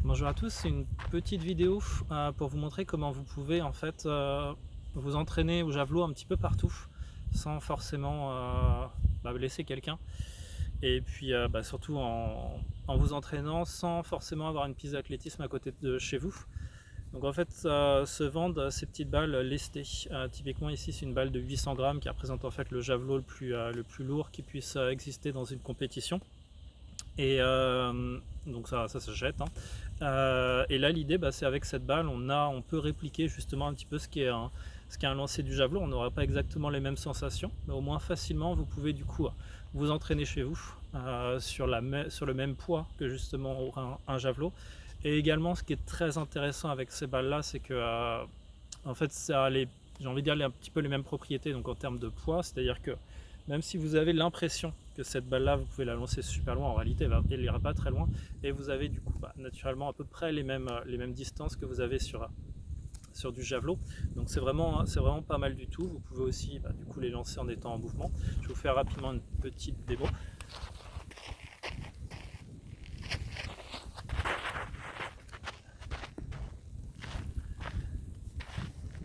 Bonjour à tous, c'est une petite vidéo pour vous montrer comment vous pouvez en fait vous entraîner au javelot un petit peu partout sans forcément blesser quelqu'un et puis surtout en vous entraînant sans forcément avoir une piste d'athlétisme à côté de chez vous. Donc en fait se vendent ces petites balles lestées. Typiquement ici c'est une balle de 800 grammes qui représente en fait le javelot le plus lourd qui puisse exister dans une compétition. Et donc ça s'achète, hein. Et là l'idée c'est avec cette balle on peut répliquer justement un petit peu ce qu'est un lancer du javelot. On n'aura pas exactement les mêmes sensations, mais au moins facilement vous pouvez du coup vous entraîner chez vous sur le même poids que justement aura un javelot. Et également ce qui est très intéressant avec ces balles là, c'est que en fait ça a j'ai envie de dire un petit peu les mêmes propriétés donc en termes de poids, c'est-à-dire que même si vous avez l'impression que cette balle là vous pouvez la lancer super loin, en réalité elle n'ira pas très loin et vous avez du coup naturellement à peu près les mêmes distances que vous avez sur du javelot. Donc c'est vraiment pas mal du tout. Vous pouvez aussi du coup les lancer en étant en mouvement. Je vais vous faire rapidement une petite démo.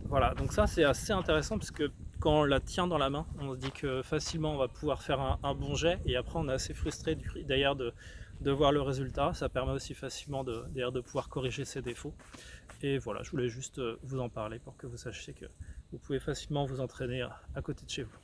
Voilà, donc ça c'est assez intéressant parce que quand on la tient dans la main, on se dit que facilement on va pouvoir faire un bon jet et après on est assez frustré d'ailleurs de voir le résultat. Ça permet aussi facilement d'ailleurs de pouvoir corriger ses défauts. Et voilà, je voulais juste vous en parler pour que vous sachiez que vous pouvez facilement vous entraîner à côté de chez vous.